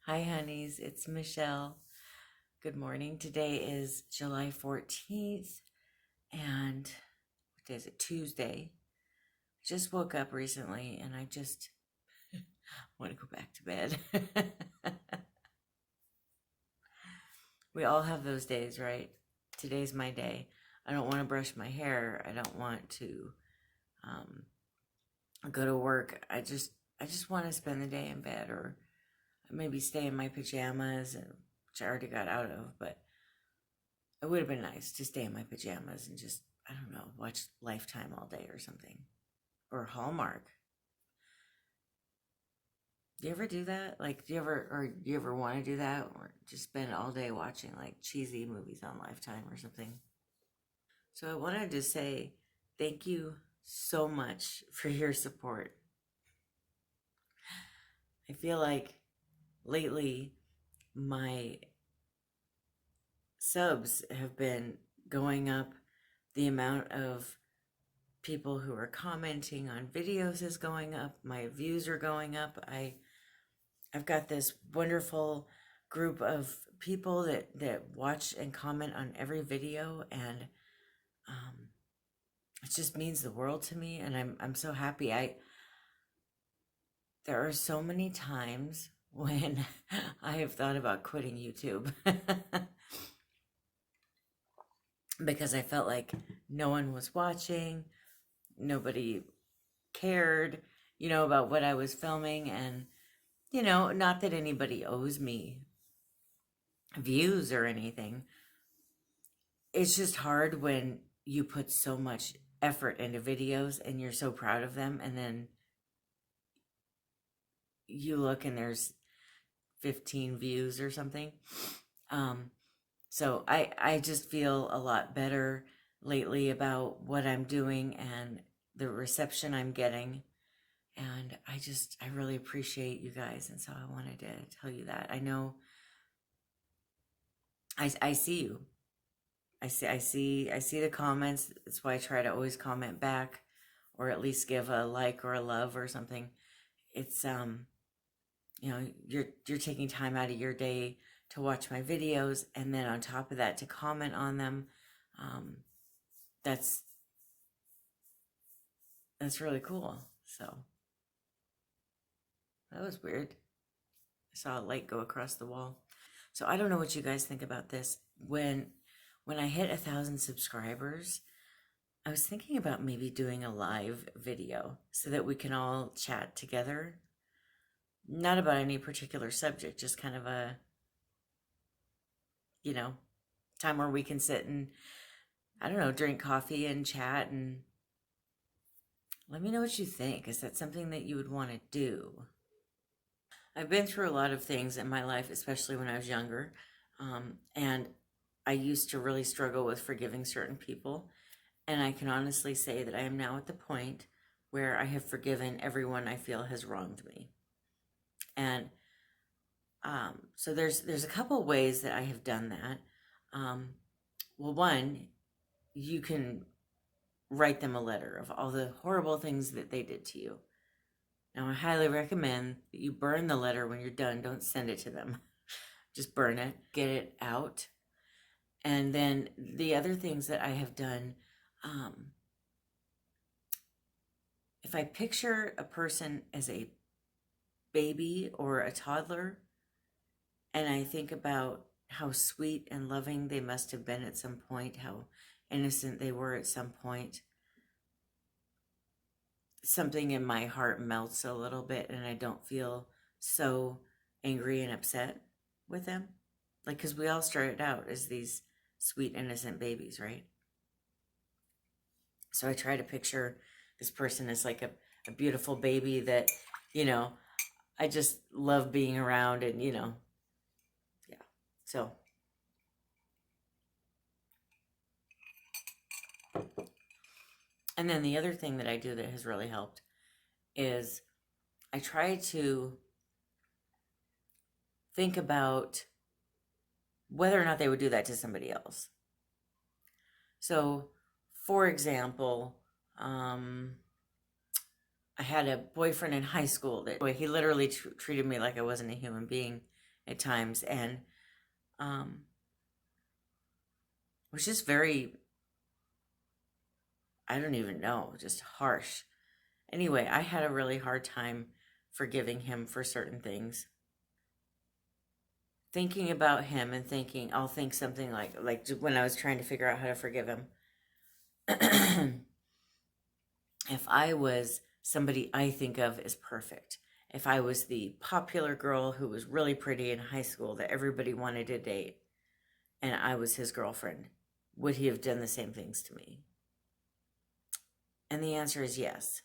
Hi, honeys. It's Michelle. Good morning. Today is July 14th, and what day is it? Tuesday. Just woke up recently, and I just want to go back to bed. We all have those days, right? Today's my day. I don't want to brush my hair. I don't want to um, go to work. I just want to spend the day in bed, or maybe stay in my pajamas, which I already got out of, but it would have been nice to stay in my pajamas and just, I don't know, watch Lifetime all day or something. Or Hallmark. Do you ever do that? Like, do you ever want to do that? Or just spend all day watching like cheesy movies on Lifetime or something? So I wanted to say thank you so much for your support. I feel like lately my subs have been going up. The amount of people who are commenting on videos is going up. My views are going up. I've got this wonderful group of people that watch and comment on every video, and um, it just means the world to me. And I'm so happy. There are so many times when I have thought about quitting YouTube because I felt like no one was watching, nobody cared, about what I was filming. And, not that anybody owes me views or anything. It's just hard when you put so much effort into videos and you're so proud of them, and then you look and there's 15 views or something. Um, so I just feel a lot better lately about what I'm doing and the reception I'm getting. And I really appreciate you guys. And so I wanted to tell you that. I know I see you. I see the comments. That's why I try to always comment back, or at least give a like or a love or something. It's you're taking time out of your day to watch my videos, and then on top of that to comment on them. Um, that's that's really cool. So that was weird. I saw a light go across the wall. So I don't know what you guys think about this. When I hit 1,000 subscribers, I was thinking about maybe doing a live video so that we can all chat together. Not about any particular subject, just kind of a, you know, time where we can sit and, I don't know, drink coffee and chat. And let me know what you think. Is that something that you would want to do? I've been through a lot of things in my life, especially when I was younger. And I used to really struggle with forgiving certain people. And I can honestly say that I am now at the point where I have forgiven everyone I feel has wronged me. And so there's a couple ways that I have done that. Well, one, you can write them a letter of all the horrible things that they did to you. Now, I highly recommend that you burn the letter when you're done. Don't send it to them. Just burn it, get it out. And then the other things that I have done, if I picture a person as a baby or a toddler, and I think about how sweet and loving they must have been at some point, how innocent they were at some point, something in my heart melts a little bit, and I don't feel so angry and upset with them. Like, because we all started out as these sweet, innocent babies, right? So I try to picture this person as like a beautiful baby that, you know, I just love being around, and, yeah. So, and then the other thing that I do that has really helped is I try to think about whether or not they would do that to somebody else. So, for example, I had a boyfriend in high school that he literally treated me like I wasn't a human being. at times, and um, was just very, I don't even know, just harsh. Anyway, I had a really hard time forgiving him for certain things. Thinking about him and thinking, I'll think something like when I was trying to figure out how to forgive him. If I was somebody I think of as perfect, if I was the popular girl who was really pretty in high school that everybody wanted to date, and I was his girlfriend, would he have done the same things to me? And the answer is yes.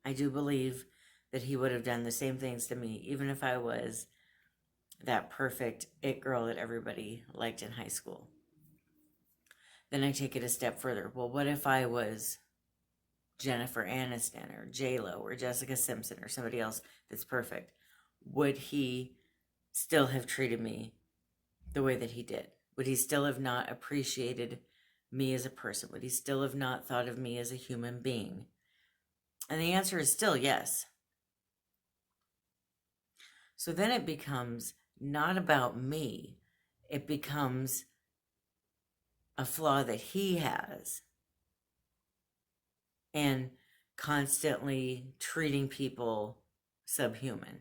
I do believe that he would have done the same things to me, even if I was that perfect it girl that everybody liked in high school. Then I take it a step further. Well, what if I was Jennifer Aniston or J-Lo or Jessica Simpson or somebody else that's perfect? Would he still have treated me the way that he did? Would he still have not appreciated me as a person? Would he still have not thought of me as a human being? And the answer is still yes. So then it becomes not about me. It becomes a flaw that he has, and constantly treating people subhuman.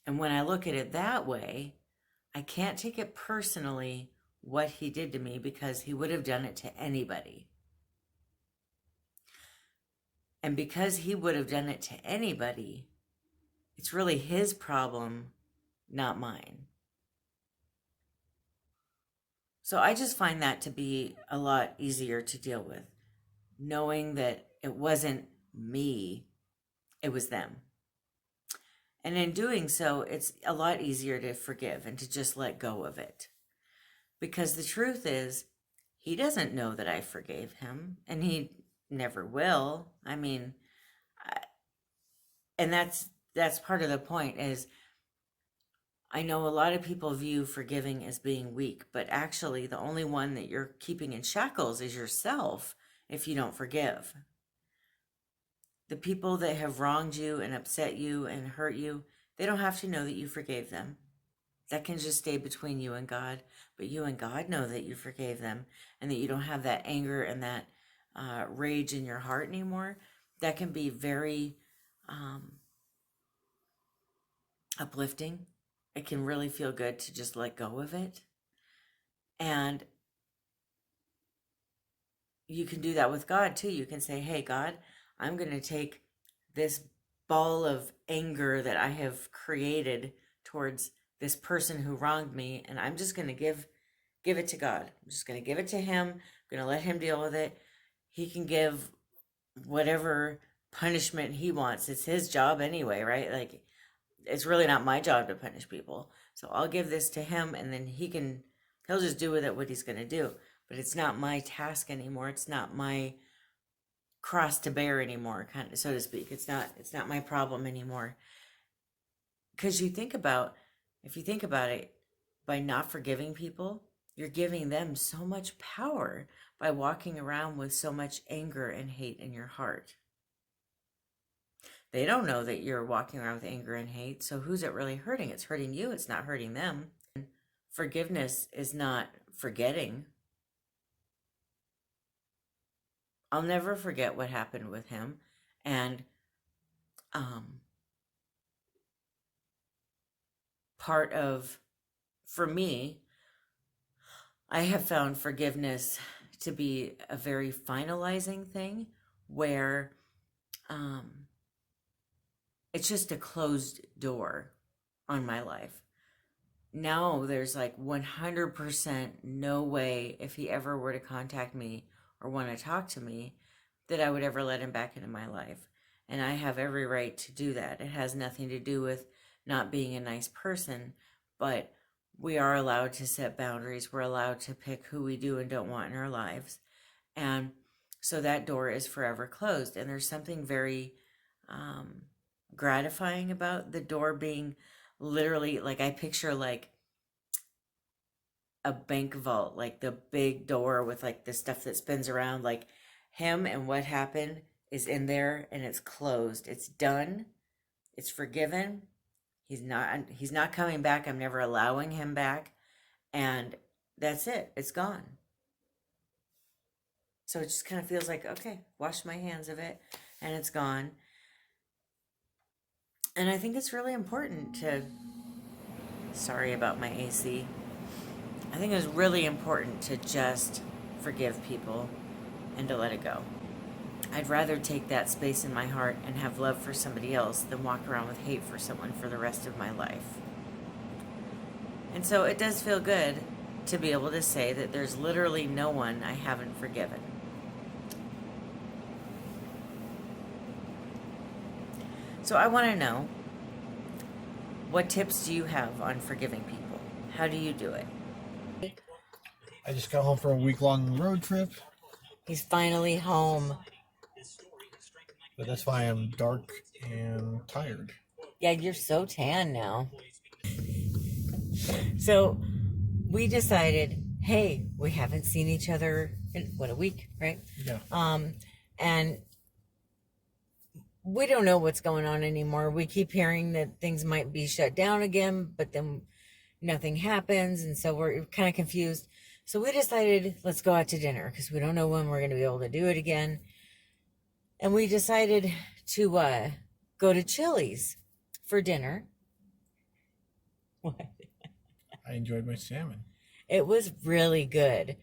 And when I look at it that way, I can't take it personally what he did to me, because he would have done it to anybody. And because he would have done it to anybody, it's really his problem, not mine. So I just find that to be a lot easier to deal with, knowing that it wasn't me, it was them. And in doing so, it's a lot easier to forgive and to just let go of it. Because the truth is, he doesn't know that I forgave him, and he never will. I mean, and that's part of the point is, I know a lot of people view forgiving as being weak, but actually the only one that you're keeping in shackles is yourself if you don't forgive. The people that have wronged you and upset you and hurt you, they don't have to know that you forgave them. That can just stay between you and God. But you and God know that you forgave them, and that you don't have that anger and that rage in your heart anymore. That can be very uplifting. It can really feel good to just let go of it. And you can do that with God too. You can say, hey, God, I'm going to take this ball of anger that I have created towards this person who wronged me, and I'm just going to give it to God. I'm just going to give it to him. I'm going to let him deal with it. He can give whatever punishment he wants. It's his job anyway, right? Like, it's really not my job to punish people. So I'll give this to him, and then he'll just do with it what he's going to do. But it's not my task anymore. It's not my cross to bear anymore, kind of, so to speak. It's not my problem anymore. Because if you think about it, by not forgiving people, you're giving them so much power by walking around with so much anger and hate in your heart. They don't know that you're walking around with anger and hate, so who's it really hurting? It's hurting you, it's not hurting them. Forgiveness is not forgetting. I'll never forget what happened with him. And part of, for me, I have found forgiveness to be a very finalizing thing, where it's just a closed door on my life. Now there's like 100% no way, if he ever were to contact me or want to talk to me, that I would ever let him back into my life. And I have every right to do that. It has nothing to do with not being a nice person, but we are allowed to set boundaries. We're allowed to pick who we do and don't want in our lives. And so that door is forever closed. And there's something very gratifying about the door being literally, like, I picture like a bank vault, like the big door with like the stuff that spins around, like him and what happened is in there, and it's closed. It's done. It's forgiven. He's not coming back. I'm never allowing him back. And that's it. It's gone. So it just kind of feels like, okay, wash my hands of it and it's gone. And I think it's really important to, sorry about my AC. I think it's really important to just forgive people and to let it go. I'd rather take that space in my heart and have love for somebody else than walk around with hate for someone for the rest of my life. And so it does feel good to be able to say that there's literally no one I haven't forgiven. So I want to know, what tips do you have on forgiving people? How do you do it? I just got home from a week-long road trip. He's finally home. But that's why I'm dark and tired. Yeah, you're so tan now. So we decided, hey, we haven't seen each other in, a week, right? Yeah. And we don't know what's going on anymore. We keep hearing that things might be shut down again, but then nothing happens. And so we're kind of confused. So we decided, let's go out to dinner because we don't know when we're going to be able to do it again. And we decided to go to Chili's for dinner. What? I enjoyed my salmon. It was really good.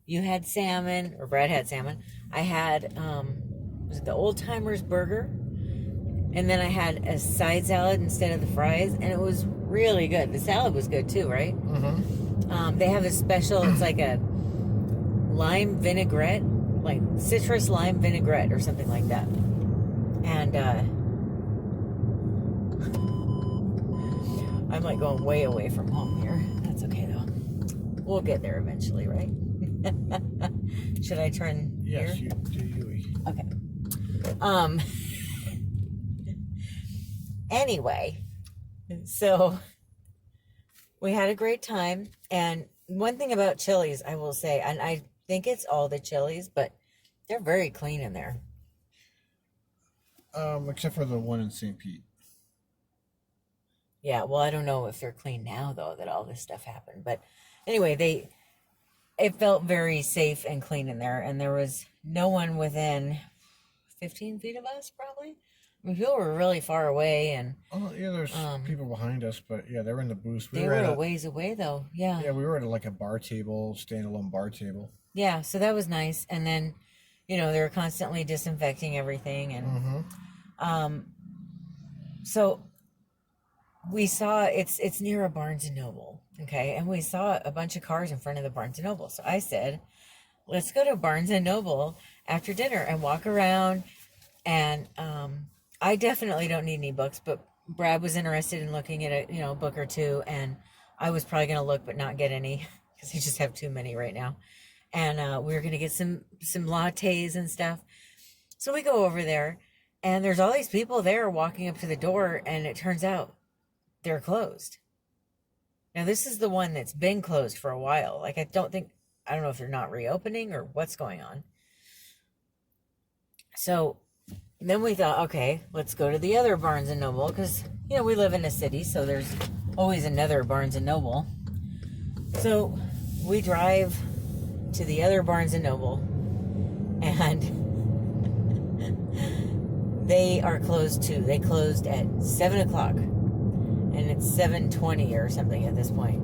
You had salmon, or Brad had salmon. I had, was it the Old Timers burger? And then I had a side salad instead of the fries, and it was really good. The salad was good too, right? Mm-hmm. They have a special, it's like a lime vinaigrette, like citrus lime vinaigrette or something like that. And I'm like going way away from home here. That's okay though. We'll get there eventually, right? Should I turn yes, here? Yes, you. Okay. Anyway, so we had a great time. And one thing about Chili's, I will say, and I think it's all the Chili's, but they're very clean in there. Except for the one in St. Pete. Yeah, well, I don't know if they're clean now, though, that all this stuff happened. But anyway, it felt very safe and clean in there. And there was no one within 15 feet of us, probably. I mean, people were really far away. And oh, yeah, there's people behind us, but yeah, they were in the booth. They were a ways away, though. Yeah. Yeah, we were at like a bar table, standalone bar table. Yeah, so that was nice. And then, they were constantly disinfecting everything. And so we saw, it's near a Barnes and Noble, okay? And we saw a bunch of cars in front of the Barnes and Noble. So I said, let's go to Barnes and Noble after dinner and walk around. And I definitely don't need any books, but Brad was interested in looking at a book or two, and I was probably going to look but not get any because I just have too many right now. And we were going to get some lattes and stuff. So we go over there, and there's all these people there walking up to the door, and it turns out they're closed. Now, this is the one that's been closed for a while. Like, I don't know if they're not reopening or what's going on. So then we thought, okay, let's go to the other Barnes and Noble because, we live in a city, so there's always another Barnes and Noble. So we drive to the other Barnes and Noble, and they are closed too. They closed at 7 o'clock, and it's 7:20 or something at this point.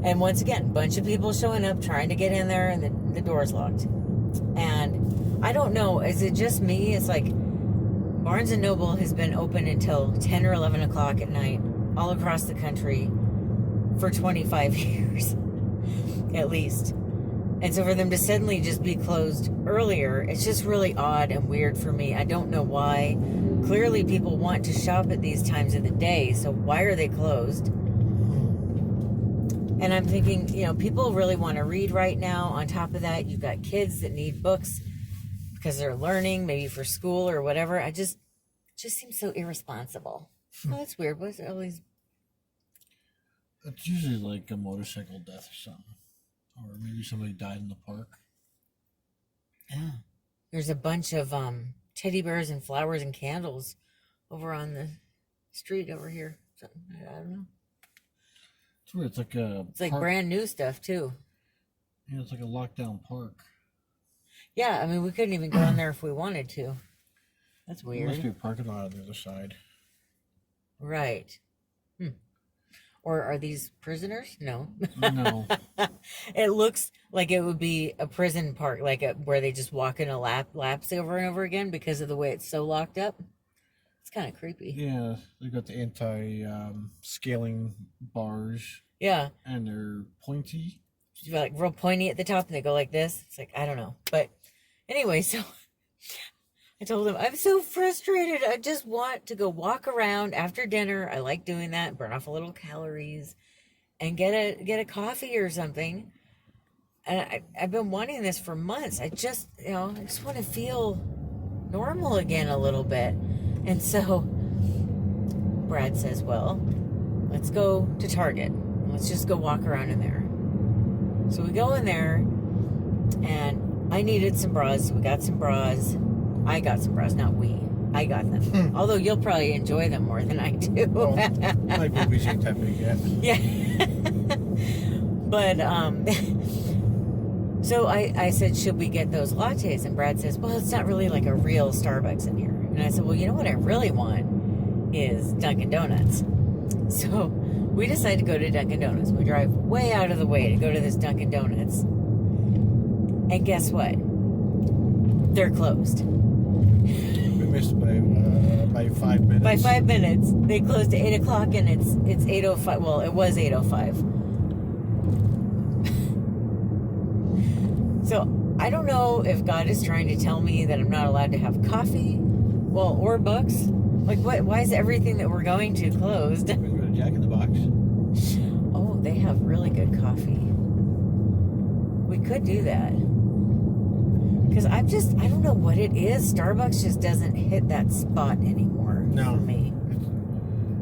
And once again, a bunch of people showing up trying to get in there, and the door's locked. And I don't know, is it just me? It's like Barnes & Noble has been open until 10 or 11 o'clock at night all across the country for 25 years, at least. And so for them to suddenly just be closed earlier, it's just really odd and weird for me. I don't know why. Clearly people want to shop at these times of the day, so why are they closed? And I'm thinking, people really want to read right now. On top of that, you've got kids that need books because they're learning, maybe for school or whatever. It just seems so irresponsible. Oh, that's weird. What's all these? It's usually like a motorcycle death or something. Or maybe somebody died in the park. Yeah. There's a bunch of teddy bears and flowers and candles over on the street over here. Something, I don't know. It's weird. It's like brand new stuff too. Yeah, it's like a lockdown park. Yeah, I mean, we couldn't even go in there if we wanted to. That's weird. There must be a parking lot on the other side. Right. Or are these prisoners? No. No. It looks like it would be a prison park, like where they just walk in a laps over and over again because of the way it's so locked up. It's kind of creepy. Yeah, they got the scaling bars. Yeah. And they're pointy. Like real pointy at the top, and they go like this. It's like, I don't know. But anyway, so I told him, I'm so frustrated. I just want to go walk around after dinner. I like doing that, burn off a little calories, and get a coffee or something. And I've been wanting this for months. I just want to feel normal again a little bit. And so Brad says, well, let's go to Target. Let's just go walk around in there. So we go in there, and I needed some bras. So we got some bras. I got some bras, not we. I got them. Although you'll probably enjoy them more than I do. Well, my boobies ain't that big yet. Yeah. But, so I said, should we get those lattes? And Brad says, well, it's not really like a real Starbucks in here. And I said, well, you know what I really want is Dunkin' Donuts. So we decided to go to Dunkin' Donuts. We drive way out of the way to go to this Dunkin' Donuts. And guess what? They're closed. We missed by 5 minutes. By 5 minutes. They closed at 8 o'clock, and it's 8:05. Well, it was 8:05. So I don't know if God is trying to tell me that I'm not allowed to have coffee, well, or books. Like, what? Why is everything that we're going to closed? We go to Jack in the Box. Oh, they have really good coffee. We could do that. Because I don't know what it is. Starbucks just doesn't hit that spot anymore for me.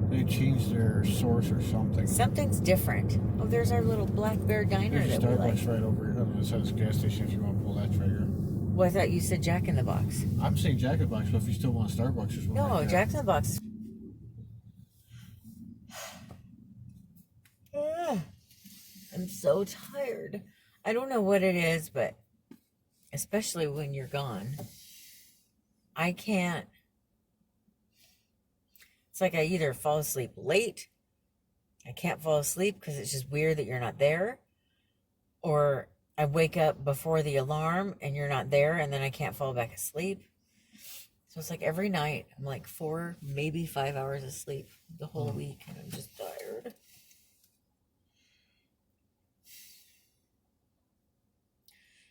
They changed their source or something. Something's different. Oh, there's our little Black Bear Diner There's that we like. Starbucks right over here. It says gas station if you want to pull that trigger. Well, I thought you said Jack in the Box. I'm saying Jack in the Box, but if you still want Starbucks, there's one No, right there. Jack in the Box. I'm so tired. I don't know what it is, but especially when you're gone, I can't. It's like I either fall asleep late, I can't fall asleep because it's just weird that you're not there, or I wake up before the alarm and you're not there, and then I can't fall back asleep. So it's like every night I'm like 4, maybe 5 hours of sleep the whole week, and I'm just tired.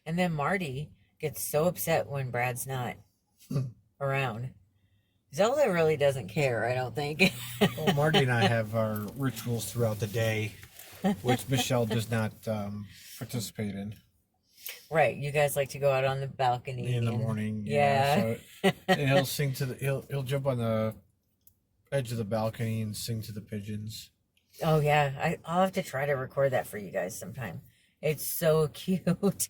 And then Marty gets so upset when Brad's not around. Zelda really doesn't care, I don't think. Well, Marty and I have our rituals throughout the day, which Michelle does not participate in. Right, you guys like to go out on the balcony in the morning. Yeah. So, and he'll sing to he'll jump on the edge of the balcony and sing to the pigeons. Oh yeah, I'll have to try to record that for you guys sometime. It's so cute.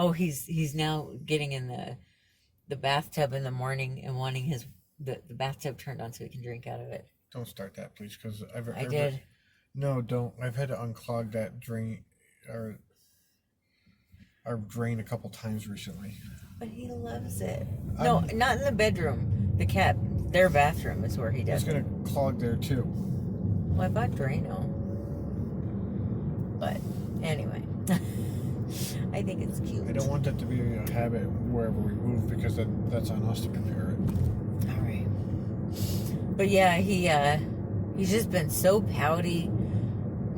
Oh, he's now getting in the bathtub in the morning and wanting the bathtub turned on so he can drink out of it. Don't start that, please, because I did. No, don't. I've had to unclog that drain our drain a couple times recently. But he loves it. No, not in the bedroom. The cat, their bathroom is where he does it. It's going to clog there, too. Well, I bought Drano. But, anyway. I think it's cute. I don't want that to be a habit wherever we move, because that's on us to repair it. All right. But yeah, he's just been so pouty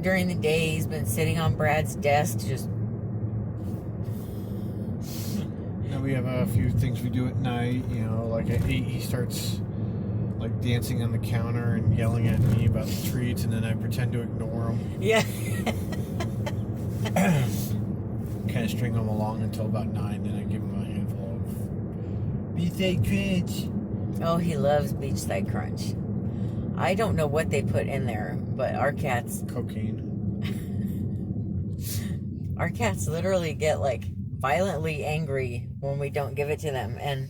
during the day. He's been sitting on Brad's desk just... Now we have a few things we do at night, like at 8 he starts like dancing on the counter and yelling at me about the treats, and then I pretend to ignore him. Yeah. Kind of string him along until about 9, then I give him a handful of beefsteak crunch. Oh, he loves beachside crunch. I don't know what they put in there, but our cats... Cocaine. Our cats literally get like violently angry when we don't give it to them. And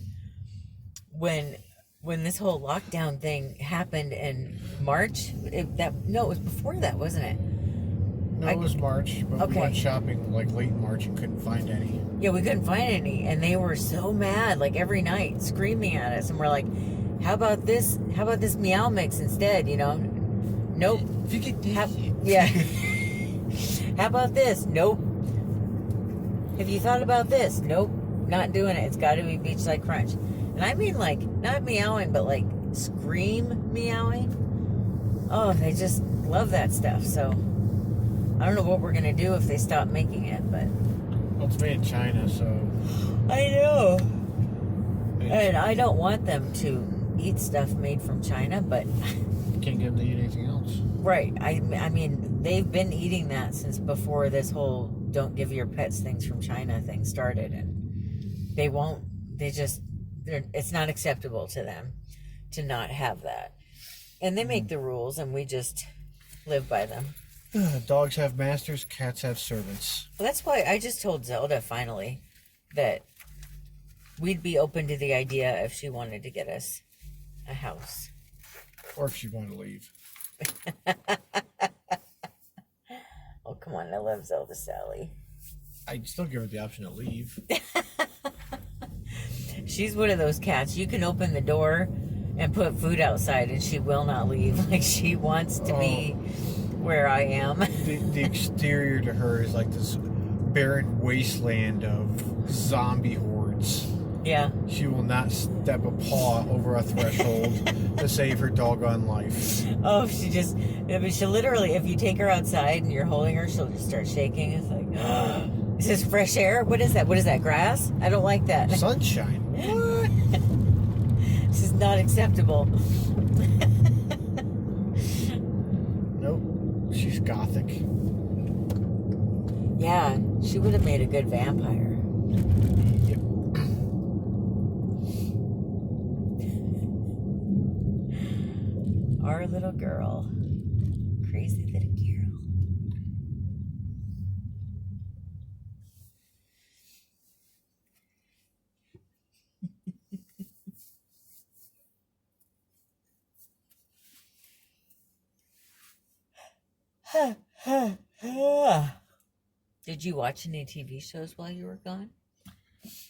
when when this whole lockdown thing happened in March. It was before that, wasn't it? No, it was March, but we went shopping like late March and couldn't find any. Yeah, we couldn't find any, and they were so mad, like every night, screaming at us, and we're like, "How about this? How about this Meow Mix instead?" You know? Nope. Yeah. How about this? Nope. Have you thought about this? Nope. Not doing it. It's got to be Beachside Crunch. And I mean, like, not meowing, but like scream meowing. Oh, they just love that stuff. So I don't know what we're gonna do if they stop making it, but well, it's made in China, so I know. And I don't want them to eat stuff made from China, but you can't get them to eat anything else. Right. I mean, they've been eating that since before this whole "don't give your pets things from China" thing started, and they won't. It's not acceptable to them to not have that, and they make the rules, and we just live by them. Dogs have masters, cats have servants. Well, that's why I just told Zelda finally that we'd be open to the idea if she wanted to get us a house. Or if she wanted to leave. Oh, come on. I love Zelda Sally. I'd still give her the option to leave. She's one of those cats. You can open the door and put food outside and she will not leave. Like, she wants to be where I am. The exterior to her is like this barren wasteland of zombie hordes. Yeah. She will not step a paw over a threshold to save her doggone life. Oh, she'll literally, if you take her outside and you're holding her, she'll just start shaking. It's like, is this fresh air? What is that? What is that, grass? I don't like that. Sunshine. What? This is not acceptable. Nope. She's gothic. Yeah, she would have made a good vampire. Yep. Our little girl. Crazy little girl. Did you watch any TV shows while you were gone?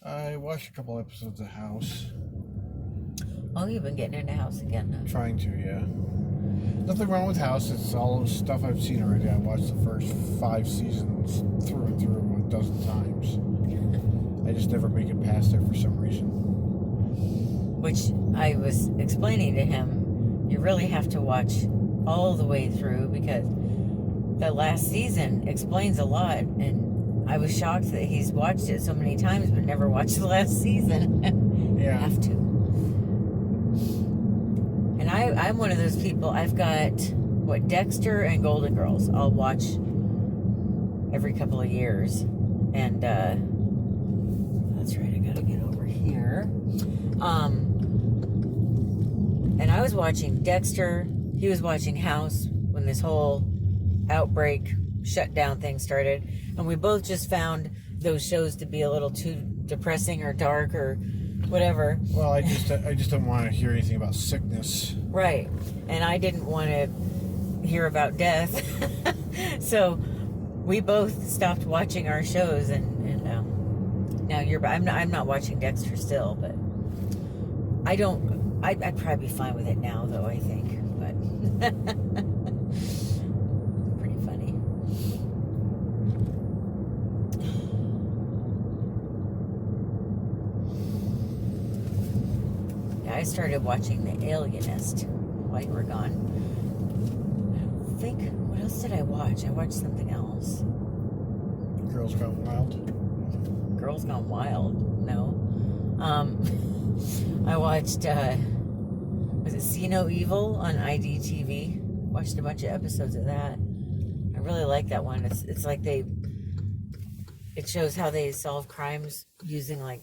I watched a couple episodes of House. Oh, you've been getting into House again now. Trying to, yeah. Nothing wrong with House. It's all stuff I've seen already. I watched the first 5 seasons through and through 12 times. I just never make it past it for some reason. Which I was explaining to him, you really have to watch all the way through because the last season explains a lot, and I was shocked that he's watched it so many times but never watched the last season. Yeah. You have to. And I'm one of those people. I've got Dexter and Golden Girls I'll watch every couple of years, and that's right, I gotta get over here. And I was watching Dexter, he was watching House when this whole outbreak shutdown thing started, and we both just found those shows to be a little too depressing or dark or whatever. Well, I just don't want to hear anything about sickness. Right. And I didn't want to hear about death. So we both stopped watching our shows, and now I'm not watching Dexter still, but I'd probably be fine with it now though, I think. But pretty funny. I started watching The Alienist while you were gone. I don't think, what else did I watch? I watched something else. Girls Gone Wild. Girls Gone Wild? No. I watched, was it See No Evil on IDTV? Watched a bunch of episodes of that. I really like that one. It's like it shows how they solve crimes using like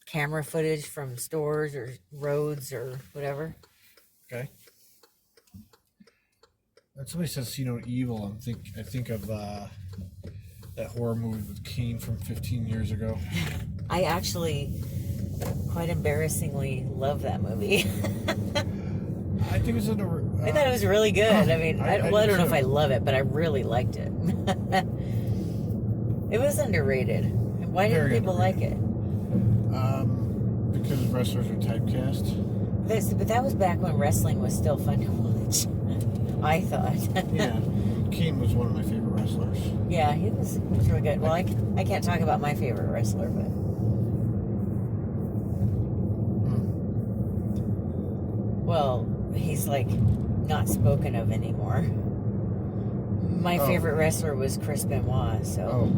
camera footage from stores or roads or whatever. Okay. When somebody says "See No Evil," I think of that horror movie with Kane from 15 years ago. I actually quite embarrassingly love that movie. I think it's I thought it was really good. I mean, I don't know if I too. love it, but I really liked it. It was underrated. Why didn't Very people like it? Because wrestlers are typecast. But that was back when wrestling was still fun to watch. I thought. Yeah, Kane was one of my favorite wrestlers. Yeah, he was really good. Well, I can't talk about my favorite wrestler, but well, he's like not spoken of anymore. My favorite wrestler was Chris Benoit, so.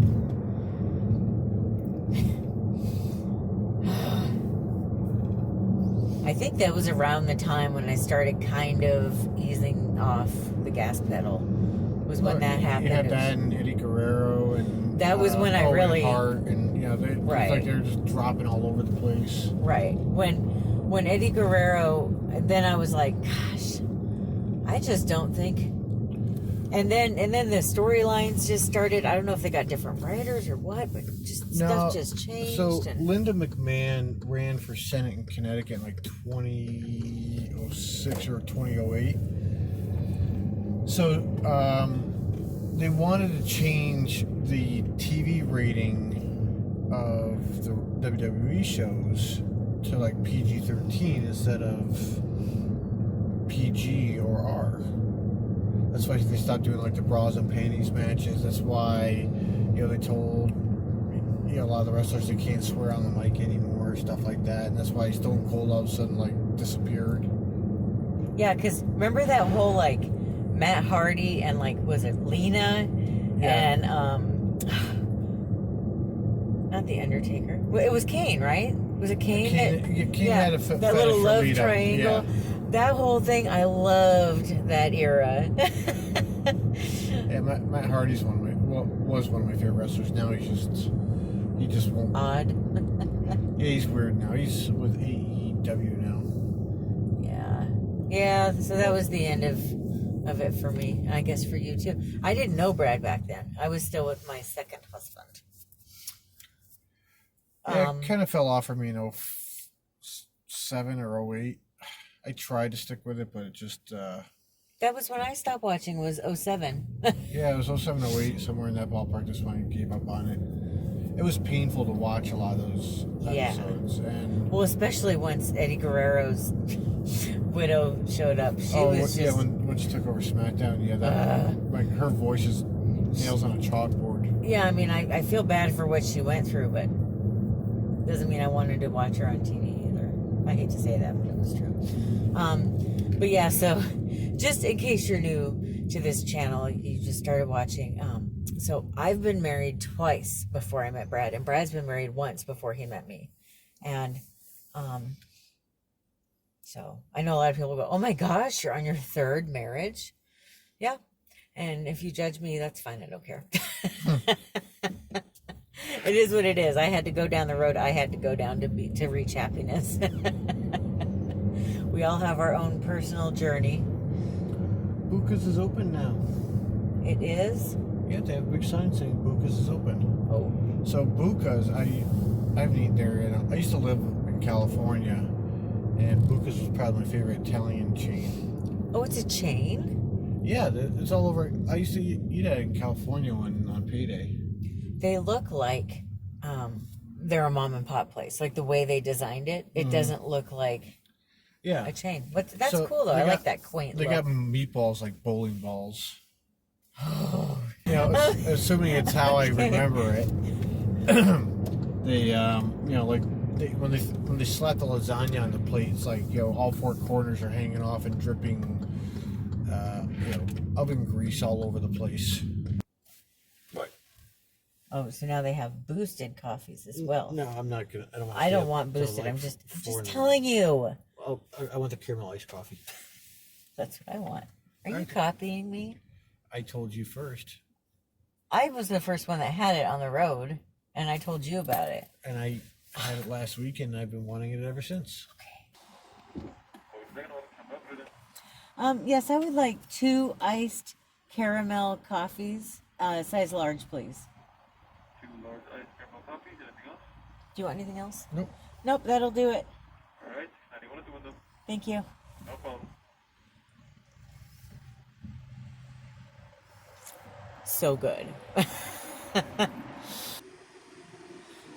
I think that was around the time when I started kind of easing off the gas pedal. Was when that happened. You had that and Eddie Guerrero and that was when I really Hart and it's like they're just dropping all over the place. Right. When Eddie Guerrero, then I was like, gosh, I just don't think. And then the storylines just started. I don't know if they got different writers or what, but stuff just changed. So Linda McMahon ran for Senate in Connecticut in like 2006 or 2008. So they wanted to change the TV rating of the WWE shows to like PG-13 instead of PG or R. That's why they stopped doing like the bras and panties matches. That's why, they told, a lot of the wrestlers they can't swear on the mic anymore, stuff like that. And that's why Stone Cold all of a sudden like disappeared. Yeah, because remember that whole like Matt Hardy and like, was it Lena? Yeah. And not the Undertaker. Well, it was Kane, right? Was it Kane? Kane had a that little love Lita. triangle. Yeah. That whole thing, I loved that era. Yeah, Matt Hardy's was one of my favorite wrestlers. Now he just won't. Odd. Yeah, he's weird now. He's with AEW now. Yeah. So that was the end of it for me. I guess for you too. I didn't know Brad back then. I was still with my second husband. Yeah, it kind of fell off for me in 07 or 08. I tried to stick with it, but it just... that was when I stopped watching, was 07. Yeah, it was 07, 08, somewhere in that ballpark. That's when I gave up on it. It was painful to watch a lot of those episodes. And well, especially once Eddie Guerrero's widow showed up. She was just... Yeah, when she took over SmackDown, like her voice is nails on a chalkboard. Yeah, I mean, I feel bad for what she went through, but doesn't mean I wanted to watch her on TV either. I hate to say that, but it was true. But yeah, so just in case you're new to this channel, you just started watching. So I've been married twice before I met Brad, and Brad's been married once before he met me. And so I know a lot of people go, oh my gosh, you're on your third marriage. Yeah. And if you judge me, that's fine. I don't care. It is what it is. I had to go down the road I had to go down to reach happiness. We all have our own personal journey. Buca's is open now. It is? Yeah, they have a big sign saying Buca's is open. Oh. So Buca's, I haven't eaten there. I used to live in California, and Buca's was probably my favorite Italian chain. Oh, it's a chain? Yeah, it's all over. I used to eat it in California on payday. They look like they're a mom and pop place. Like the way they designed it, it doesn't look like a chain. That's cool though. I like that quaint look. They got meatballs like bowling balls. Assuming it's how I remember it. They, when they slap the lasagna on the plate, it's like all four corners are hanging off and dripping, oven grease all over the place. Oh, so now they have boosted coffees as well. No, I'm not gonna. I don't want boosted. Like I'm just telling you. Oh, I want the caramel iced coffee. That's what I want. Are you copying me? I told you first. I was the first one that had it on the road, and I told you about it. And I had it last week, and I've been wanting it ever since. Okay. Yes, I would like 2 iced caramel coffees, size large, please. 2 large iced caramel coffees. Anything else? Do you want anything else? Nope. Nope, that'll do it. All right. How do you want to do them? Thank you. No problem. So good.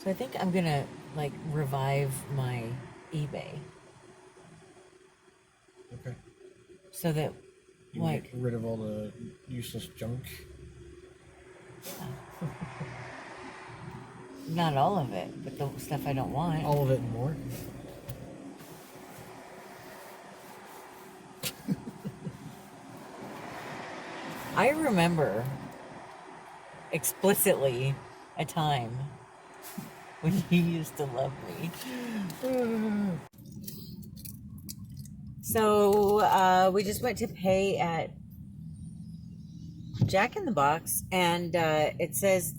So I think I'm gonna like revive my eBay Okay. so that You like get rid of all the useless junk. not all of it, but the stuff I don't want. All of it and more. I remember explicitly a time when you used to love me. So we just went to pay at Jack in the Box, and it says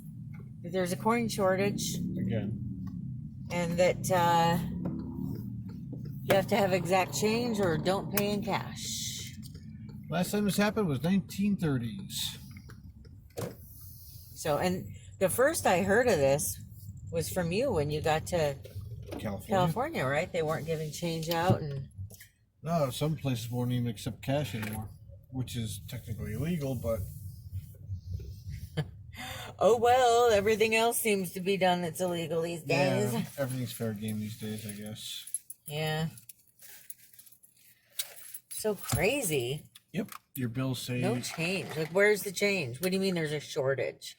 that there's a coin shortage Again. and that you have to have exact change or don't pay in cash. Last time this happened was 1930s. So, and the first I heard of this was from you when you got to California, right? They weren't giving change out, and No, some places won't even accept cash anymore, which is technically illegal, but oh well, everything else seems to be done that's illegal these days. yeah, everything's fair game these days, I guess. Yeah. So crazy. Yep, your bills say... No change. Like, where's the change? What do you mean there's a shortage?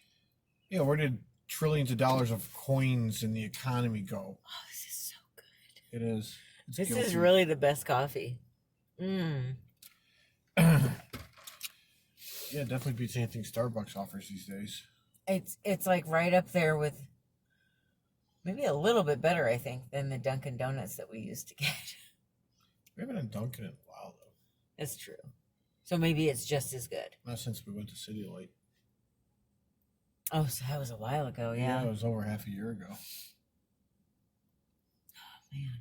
Yeah, where did trillions of dollars of coins in the economy go? Oh, this is so good. It is. It's This guilty. is really the best coffee. Yeah, definitely beats anything Starbucks offers these days. It's like right up there with maybe a little bit better, I think, than the Dunkin' Donuts that we used to get. We haven't had Dunkin' in a while, though. That's true. So maybe it's just as good. Not since we went to City Light. Oh, so that was a while ago, Yeah, it was over half a year ago. Man.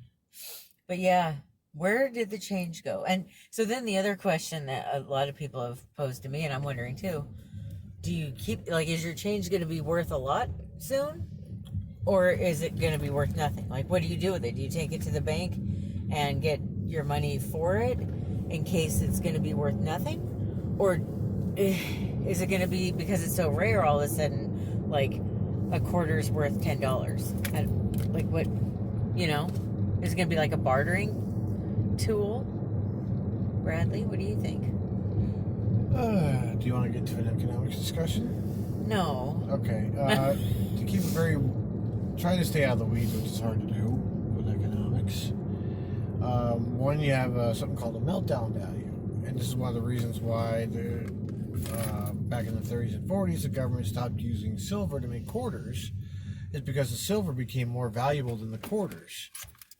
But yeah, where did the change go? And so then the other question that a lot of people have posed to me, and I'm wondering too, do you keep, like, is your change going to be worth a lot soon? Or is it going to be worth nothing? Like, what do you do with it? Do you take it to the bank and get your money for it in case it's going to be worth nothing? Or is it going to be, because it's so rare, all of a sudden, like, a quarter's worth $10? And, like, what, you know? Is it going to be like a bartering tool? Bradley, what do you think? Do you want to get to an economics discussion? No. Okay. To keep it very... Try to stay out of the weeds, which is hard to do with economics. One, you have something called a meltdown value. And this is one of the reasons why back in the 30s and 40s, the government stopped using silver to make quarters, is because the silver became more valuable than the quarters.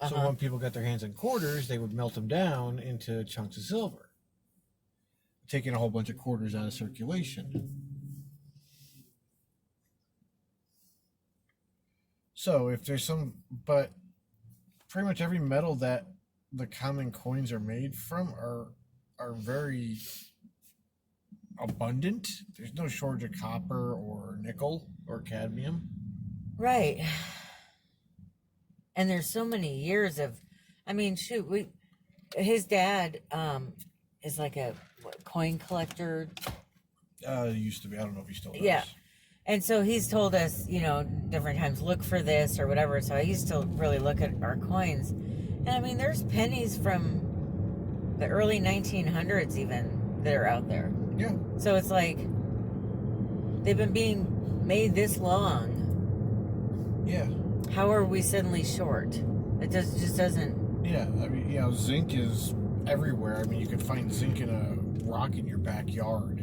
So when people got their hands on quarters, they would melt them down into chunks of silver, taking a whole bunch of quarters out of circulation. So if there's but pretty much every metal that the common coins are made from are very abundant. There's no shortage of copper or nickel or cadmium. Right. And there's so many years of, I mean, shoot, his dad is like a coin collector. Used to be. I don't know if he still does. Yeah. And so he's told us, you know, different times, look for this or whatever. So I used to really look at our coins. And I mean, there's pennies from the early 1900s even that are out there. Yeah. So it's like, they've been being made this long. Yeah. How are we suddenly short? It just doesn't. Yeah. I mean, you know, zinc is everywhere. I mean, you can find zinc in a rock in your backyard.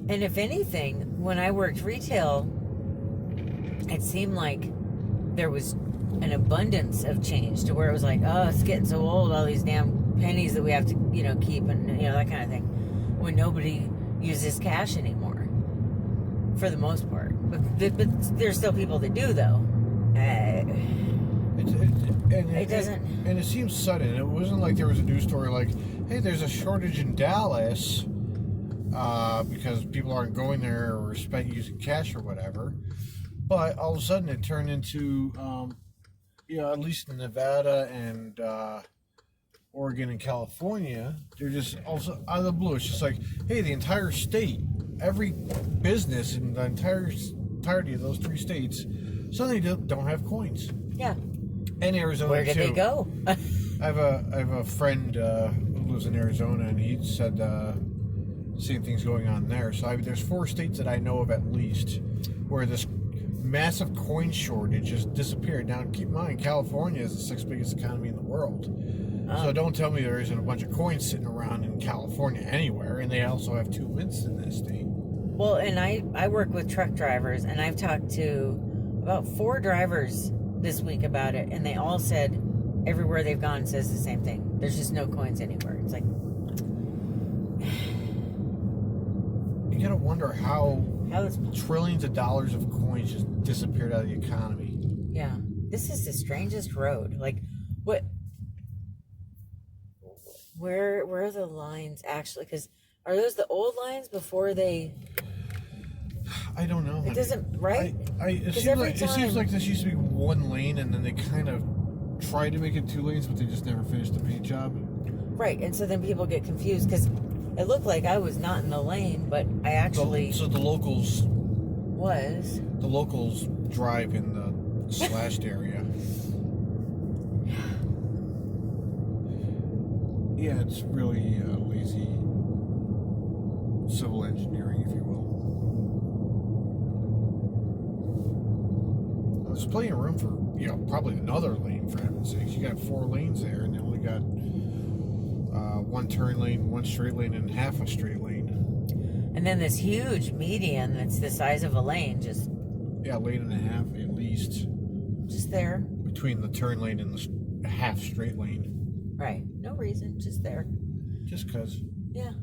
And if anything, when I worked retail, it seemed like there was an abundance of change to where it was like, oh, it's getting so old, all these damn pennies that we have to, you know, keep and, you know, that kind of thing. When nobody uses cash anymore, for the most part. But there's still people that do, though. It doesn't. And it seems sudden. It wasn't like there was a news story like, hey, there's a shortage in Dallas because people aren't going there or spent using cash or whatever. But all of a sudden, it turned into, at least in Nevada and Oregon and California, they're just also out of the blue. It's just like, hey, the entire state, every business in the entirety of those 3 states, suddenly don't have coins. Yeah. And Arizona, Where did too. they go? I have a friend who lives in Arizona, and he said same thing's going on there. So there's 4 states that I know of at least where this massive coin shortage just disappeared. Now, keep in mind, California is the 6th biggest economy in the world. So don't tell me there isn't a bunch of coins sitting around in California anywhere, and they also have 2 mints in that state. Well, and I work with truck drivers, and I've talked to about 4 drivers this week about it, and they all said everywhere they've gone says the same thing. There's just no coins anywhere. It's like, you gotta wonder how this, trillions of dollars of coins just disappeared out of the economy. yeah, this is the strangest road. Like, what? Where are the lines actually? Because are those the old lines before they? I don't know. It doesn't, right? It seems like this used to be 1 lane, and then they kind of tried to make it 2 lanes, but they just never finished the paint job. Right, and so then people get confused because it looked like I was not in the lane, but I actually So the locals was. The locals drive in the slashed area. Yeah, it's really lazy civil engineering, if you will. There's plenty of room for, probably another lane, for heaven's sakes. You got 4 lanes there, and they only got 1 turn lane, 1 straight lane, and half a straight lane. And then this huge median that's the size of a lane, just lane and a half at least. Just there. Between the turn lane and the half straight lane. Right. No reason, just there. Just 'cause. Yeah.